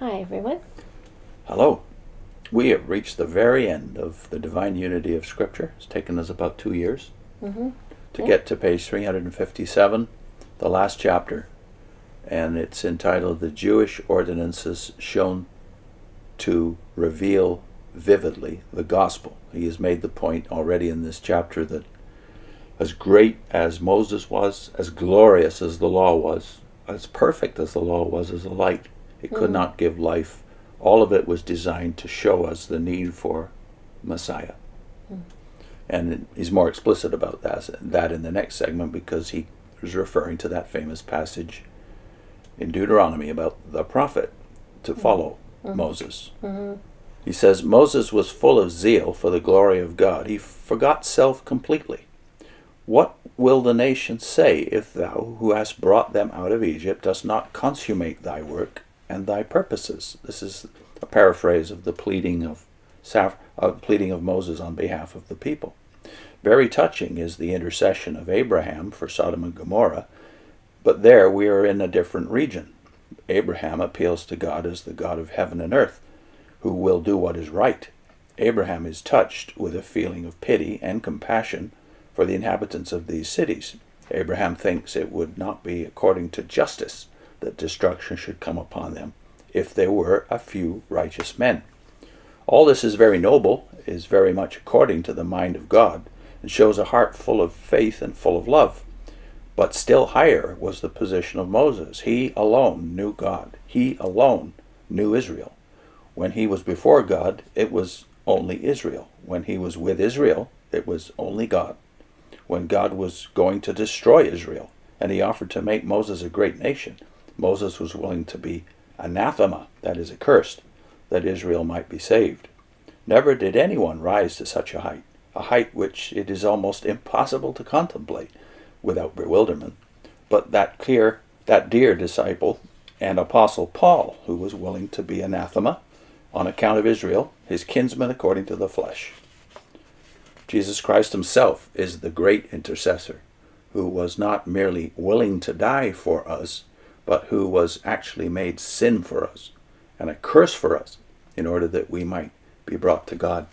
Hi, everyone. Hello. We have reached the very end of the divine unity of Scripture. It's taken us about 2 years to get to page 357, the last chapter, and it's entitled The Jewish Ordinances Shown to Reveal Vividly the Gospel. He has made the point already in this chapter that as great as Moses was, as glorious as the law was, as perfect as the law was as a light, it could not give life. All of it was designed to show us the need for Messiah. And he's more explicit about that in the next segment, because he was referring to that famous passage in Deuteronomy about the prophet to follow Moses. He says, Moses was full of zeal for the glory of God. He forgot self completely. What will the nation say if thou, who hast brought them out of Egypt, dost not consummate thy work and thy purposes? This is a paraphrase of the pleading of Moses on behalf of the people. Very touching is the intercession of Abraham for Sodom and Gomorrah, but there we are in a different region. Abraham appeals to God as the God of heaven and earth, who will do what is right. Abraham is touched with a feeling of pity and compassion for the inhabitants of these cities. Abraham thinks it would not be according to justice that destruction should come upon them if there were a few righteous men. All this is very noble, is very much according to the mind of God, and shows a heart full of faith and full of love. But still higher was the position of Moses. He alone knew God. He alone knew Israel. When he was before God, it was only Israel. When he was with Israel, it was only God. When God was going to destroy Israel, and he offered to make Moses a great nation, Moses was willing to be anathema, that is, accursed, that Israel might be saved. Never did anyone rise to such a height which it is almost impossible to contemplate without bewilderment, but that dear disciple and apostle Paul, who was willing to be anathema on account of Israel, his kinsman according to the flesh. Jesus Christ himself is the great intercessor, who was not merely willing to die for us, but who was actually made sin for us and a curse for us in order that we might be brought to God.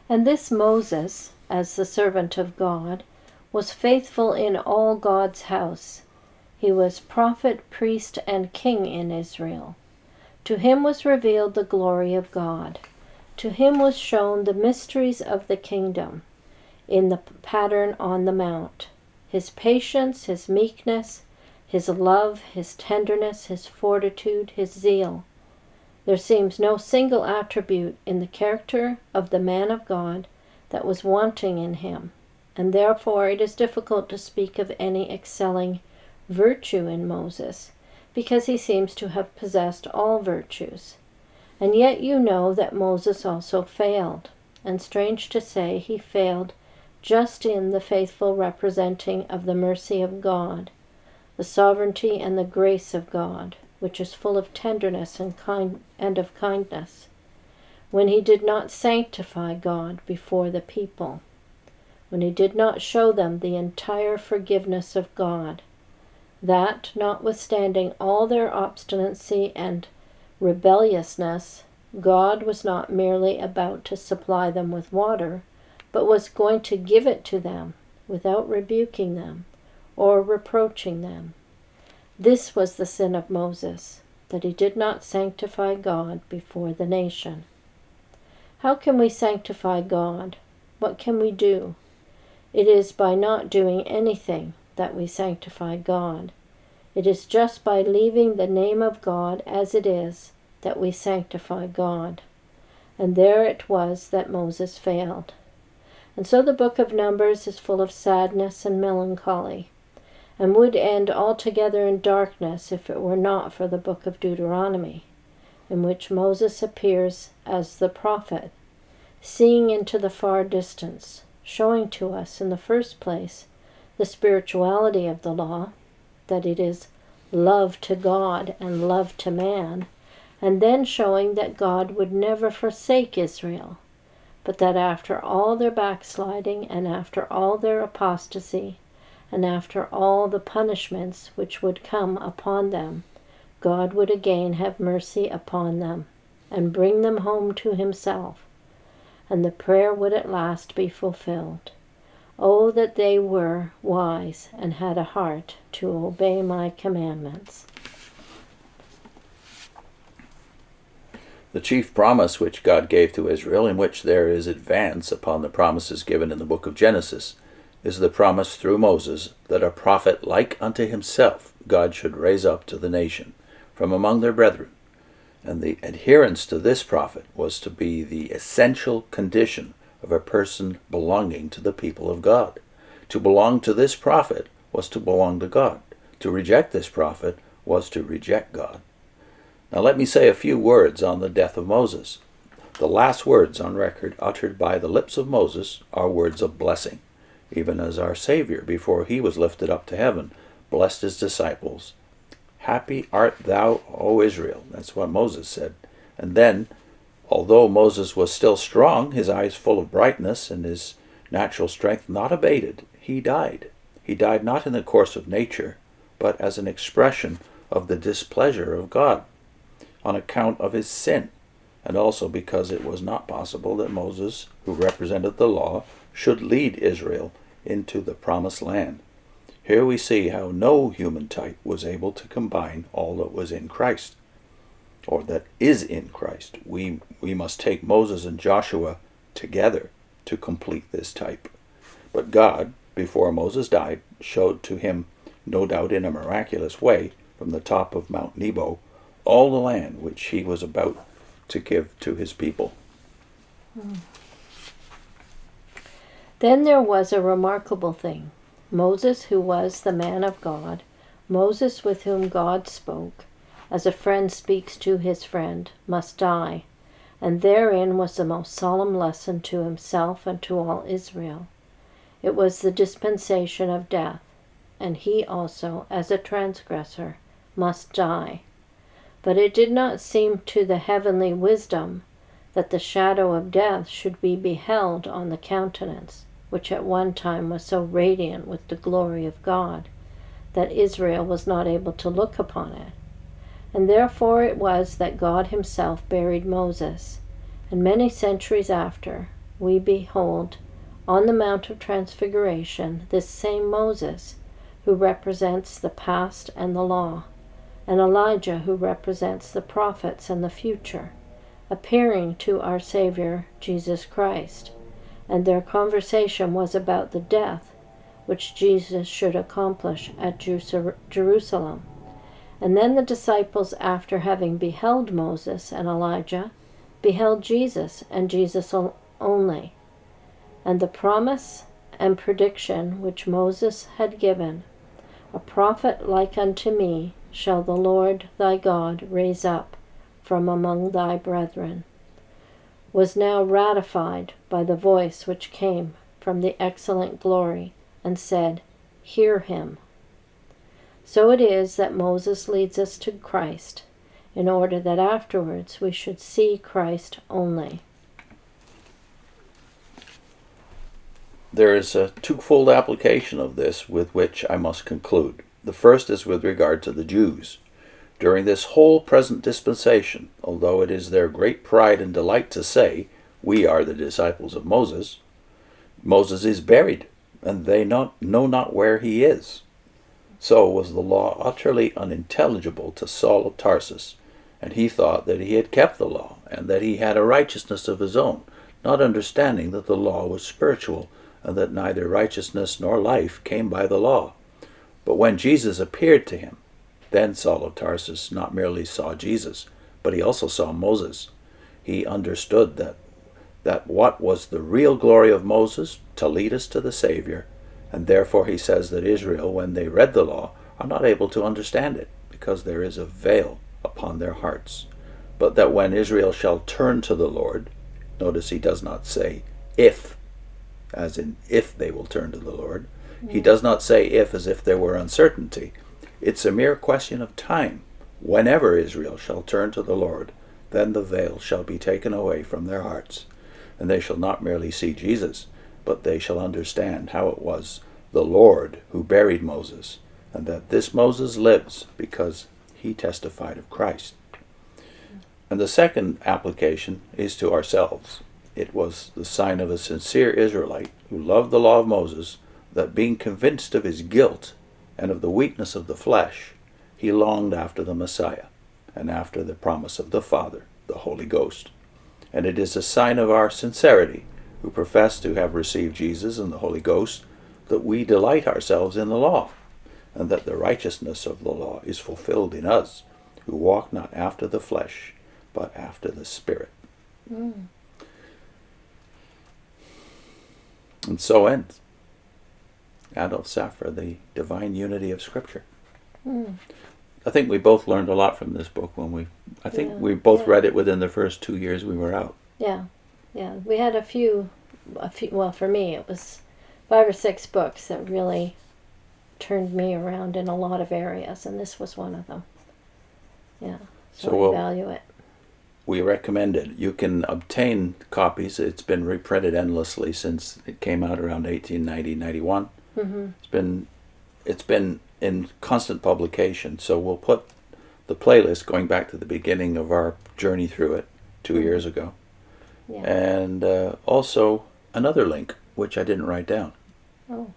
And this Moses, as the servant of God, was faithful in all God's house. He was prophet, priest, and king in Israel. To him was revealed the glory of God. To him was shown the mysteries of the kingdom in the pattern on the mount. His patience, his meekness, his love, his tenderness, his fortitude, his zeal. There seems no single attribute in the character of the man of God that was wanting in him, and therefore it is difficult to speak of any excelling virtue in Moses, because he seems to have possessed all virtues. And yet you know that Moses also failed, and strange to say, he failed just in the faithful representing of the mercy of God, the sovereignty and the grace of God, which is full of tenderness and of kindness, when he did not sanctify God before the people, when he did not show them the entire forgiveness of God, that, notwithstanding all their obstinacy and rebelliousness, God was not merely about to supply them with water, but was going to give it to them without rebuking them or reproaching them. This was the sin of Moses, that he did not sanctify God before the nation. How can we sanctify God? What can we do? It is by not doing anything that we sanctify God. It is just by leaving the name of God as it is that we sanctify God. And there it was that Moses failed. And so the book of Numbers is full of sadness and melancholy, and would end altogether in darkness if it were not for the book of Deuteronomy, in which Moses appears as the prophet, seeing into the far distance, showing to us in the first place the spirituality of the law, that it is love to God and love to man, and then showing that God would never forsake Israel, but that after all their backsliding and after all their apostasy, and after all the punishments which would come upon them, God would again have mercy upon them and bring them home to himself, and the prayer would at last be fulfilled. Oh, that they were wise and had a heart to obey my commandments. The chief promise which God gave to Israel, in which there is advance upon the promises given in the book of Genesis, is the promise through Moses that a prophet like unto himself God should raise up to the nation from among their brethren. And the adherence to this prophet was to be the essential condition of a person belonging to the people of God. To belong to this prophet was to belong to God. To reject this prophet was to reject God. Now let me say a few words on the death of Moses. The last words on record uttered by the lips of Moses are words of blessing, even as our Savior, before he was lifted up to heaven, blessed his disciples. Happy art thou, O Israel. That's what Moses said. And then, although Moses was still strong, his eyes full of brightness, and his natural strength not abated, he died. He died not in the course of nature, but as an expression of the displeasure of God, on account of his sin, and also because it was not possible that Moses, who represented the law, should lead Israel into the promised land. Here we see how no human type was able to combine all that was in Christ, or that is in Christ. We must take Moses and Joshua together to complete this type. But God, before Moses died, showed to him, no doubt in a miraculous way, from the top of Mount Nebo, all the land which he was about to give to his people. Then there was a remarkable thing. Moses, who was the man of God, Moses with whom God spoke, as a friend speaks to his friend, must die, and therein was the most solemn lesson to himself and to all Israel. It was the dispensation of death, and he also, as a transgressor, must die. But it did not seem to the heavenly wisdom that the shadow of death should be beheld on the countenance, which at one time was so radiant with the glory of God, that Israel was not able to look upon it. And therefore it was that God himself buried Moses, and many centuries after, we behold on the Mount of Transfiguration this same Moses, who represents the past and the law, and Elijah, who represents the prophets and the future, appearing to our Savior, Jesus Christ. And their conversation was about the death which Jesus should accomplish at Jerusalem. And then the disciples, after having beheld Moses and Elijah, beheld Jesus and Jesus only. And the promise and prediction which Moses had given, a prophet like unto me shall the Lord thy God raise up from among thy brethren, was now ratified by the voice which came from the excellent glory, and said, Hear him. So it is that Moses leads us to Christ, in order that afterwards we should see Christ only. There is a twofold application of this with which I must conclude. The first is with regard to the Jews. During this whole present dispensation, although it is their great pride and delight to say, We are the disciples of Moses, Moses is buried, and they know not where he is. So was the law utterly unintelligible to Saul of Tarsus, and he thought that he had kept the law, and that he had a righteousness of his own, not understanding that the law was spiritual, and that neither righteousness nor life came by the law. But when Jesus appeared to him, then Saul of Tarsus not merely saw Jesus, but he also saw Moses. He understood that what was the real glory of Moses to lead us to the Savior, and therefore he says that Israel, when they read the law, are not able to understand it, because there is a veil upon their hearts. But that when Israel shall turn to the Lord, notice he does not say if, as in if they will turn to the Lord. He does not say if as if there were uncertainty. It's a mere question of time. Whenever Israel shall turn to the Lord, then the veil shall be taken away from their hearts, and they shall not merely see Jesus, but they shall understand how it was the Lord who buried Moses, and that this Moses lives because he testified of Christ. And the second application is to ourselves. It was the sign of a sincere Israelite who loved the law of Moses, that being convinced of his guilt and of the weakness of the flesh, he longed after the Messiah and after the promise of the Father, the Holy Ghost. And it is a sign of our sincerity, who profess to have received Jesus and the Holy Ghost, that we delight ourselves in the law, and that the righteousness of the law is fulfilled in us, who walk not after the flesh, but after the Spirit. Mm. And so ends Adolph Saphir, the divine unity of Scripture. Mm. I think we both learned a lot from this book when we both read it within the first 2 years we were out. Yeah. We had a few, well, for me it was 5 or 6 books that really turned me around in a lot of areas, and this was one of them. Yeah, so I value it. We recommend it. You can obtain copies. It's been reprinted endlessly since it came out around 1890-91. Mm-hmm. It's been in constant publication, so we'll put the playlist going back to the beginning of our journey through it 2 years ago. Yeah. And also another link, which I didn't write down. Oh.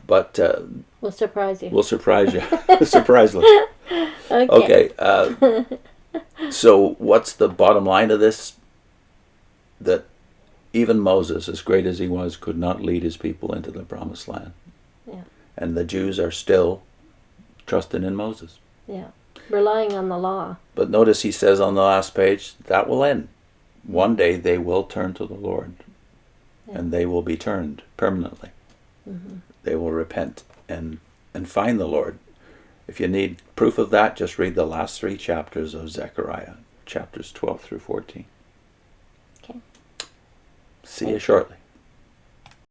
But we'll surprise you. We'll surprise you. Surprise list. Okay. So what's the bottom line of this? That even Moses, as great as he was, could not lead his people into the promised land. Yeah. And the Jews are still trusting in Moses. Yeah. Relying on the law. But notice he says on the last page, that will end. One day they will turn to the Lord. Yeah. And they will be turned permanently. Mm-hmm. They will repent and find the Lord. If you need proof of that, just read the last 3 chapters of Zechariah, chapters 12 through 14. Okay. See you shortly.